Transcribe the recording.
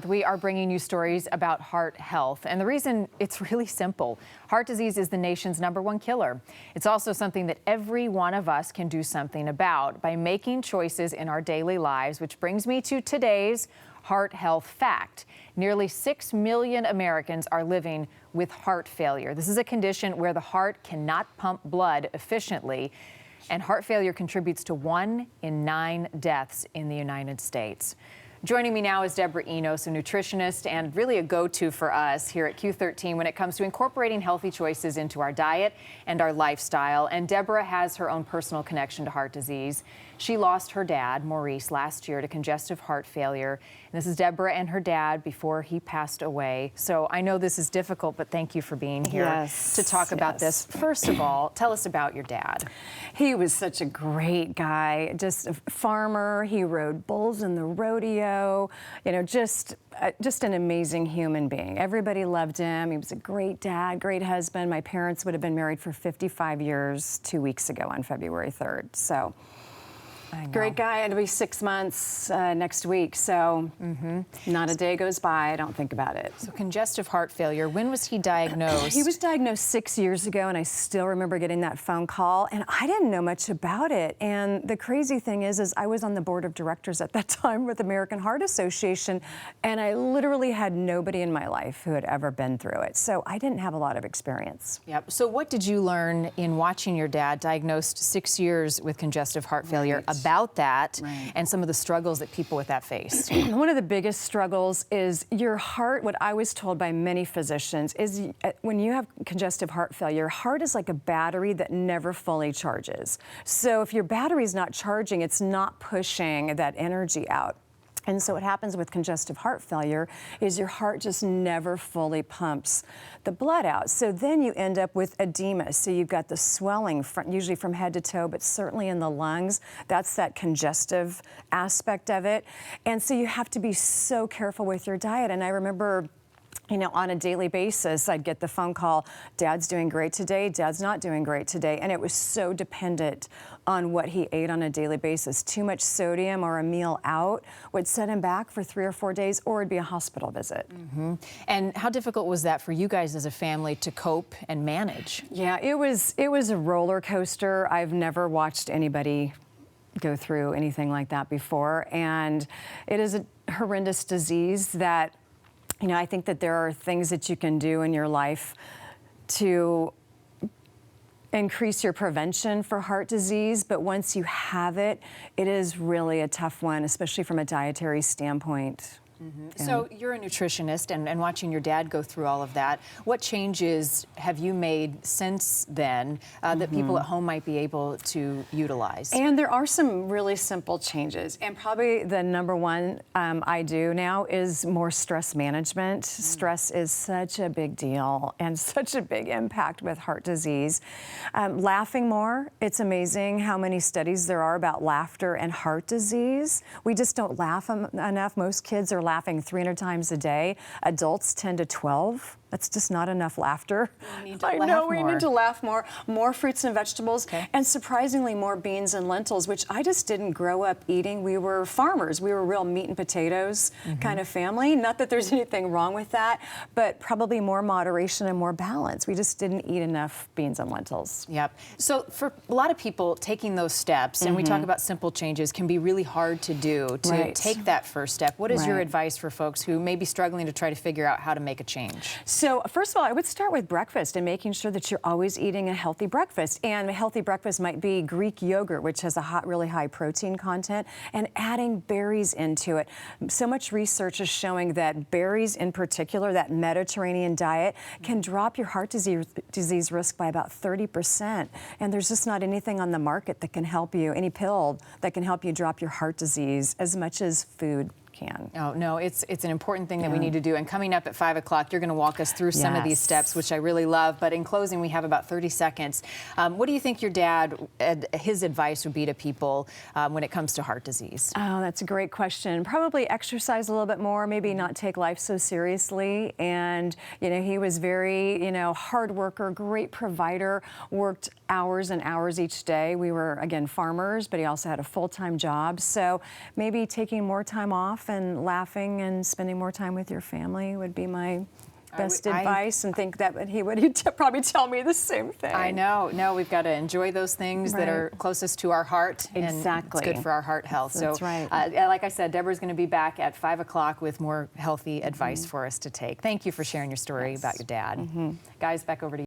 We are bringing you stories about heart health, and the reason it's really simple. Heart disease is the nation's #1 killer. It's also something that every one of us can do something about by making choices in our daily lives, which brings me to today's heart health fact. Nearly 6 million Americans are living with heart failure. This is a condition where the heart cannot pump blood efficiently, and heart failure contributes to 1 in 9 deaths in the United States. Joining me now is Deborah Enos, a nutritionist and really a go-to for us here at Q13 when it comes to incorporating healthy choices into our diet and our lifestyle. And Deborah has her own personal connection to heart disease. She lost her dad, Maurice, last year to congestive heart failure. And this is Deborah and her dad before he passed away. So I know this is difficult, but thank you for being here to talk about this. First of all, tell us about your dad. He was such a great guy, just a farmer. He rode bulls in the rodeo, you know, just an amazing human being. Everybody loved him. He was a great dad, great husband. My parents would have been married for 55 years 2 weeks ago on February 3rd. So. Great guy. It'll be 6 months next week, so not a day goes by I don't think about it. So congestive heart failure, when was he diagnosed? He was diagnosed 6 years ago, and I still remember getting that phone call, and I didn't know much about it. And the crazy thing is I was on the board of directors at that time with the American Heart Association, and I literally had nobody in my life who had ever been through it. So I didn't have a lot of experience. Yep. So what did you learn in watching your dad diagnosed 6 years with congestive heart failure about that and some of the struggles that people with that face? One of the biggest struggles is your heart. What I was told by many physicians is when you have congestive heart failure, your heart is like a battery that never fully charges. So if your battery is not charging, it's not pushing that energy out. And so what happens with congestive heart failure is your heart just never fully pumps the blood out. So then you end up with edema. So you've got the swelling, usually from head to toe, but certainly in the lungs. That's that congestive aspect of it. And so you have to be so careful with your diet. And I remember, you know, on a daily basis, I'd get the phone call, Dad's doing great today, Dad's not doing great today. And it was so dependent on what he ate on a daily basis. Too much sodium or a meal out would set him back for 3 or 4 days, or it'd be a hospital visit. And how difficult was that for you guys as a family to cope and manage? Yeah, it was a roller coaster. I've never watched anybody go through anything like that before. And it is a horrendous disease that, you know, I think that there are things that you can do in your life to increase your prevention for heart disease, but once you have it, it is really a tough one, especially from a dietary standpoint. So you're a nutritionist, and watching your dad go through all of that, what changes have you made since then that people at home might be able to utilize? And there are some really simple changes, and probably the #1 I do now is more stress management. Stress is such a big deal and such a big impact with heart disease. Laughing more. It's amazing how many studies there are about laughter and heart disease. We just don't laugh enough. Most kids are laughing 300 times a day. Adults 10 to 12. That's just not enough laughter. We need to I laugh know we more. need to laugh more. More fruits and vegetables, and surprisingly more beans and lentils, which I just didn't grow up eating. We were farmers. We were real meat and potatoes kind of family. Not that there's anything wrong with that, but probably more moderation and more balance. We just didn't eat enough beans and lentils. Yep. So for a lot of people, taking those steps, and we talk about simple changes, can be really hard to do, to take that first step. What is your advice for folks who may be struggling to try to figure out how to make a change? So first of all, I would start with breakfast and making sure that you're always eating a healthy breakfast. And a healthy breakfast might be Greek yogurt, which has a really high protein content, and adding berries into it. So much research is showing that berries in particular, that Mediterranean diet, can drop your heart disease risk by about 30%. And there's just not anything on the market that can help you, any pill that can help you drop your heart disease as much as food can. Oh, no, it's an important thing that we need to do. And coming up at 5 o'clock, you're going to walk us through some of these steps, which I really love. But in closing, we have about 30 seconds. What do you think your dad, his advice would be to people when it comes to heart disease? Oh, that's a great question. Probably exercise a little bit more, maybe not take life so seriously. And, you know, he was very, you know, hard worker, great provider, worked hours and hours each day. We were, again, farmers, but he also had a full-time job. So maybe taking more time off off and laughing and spending more time with your family would be my best advice, and think that he would probably tell me the same thing. I know. No, we've got to enjoy those things that are closest to our heart. Exactly. And it's good for our heart health. That's so, right. Like I said, Deborah's going to be back at 5 o'clock with more healthy advice for us to take. Thank you for sharing your story about your dad. Guys, back over to you.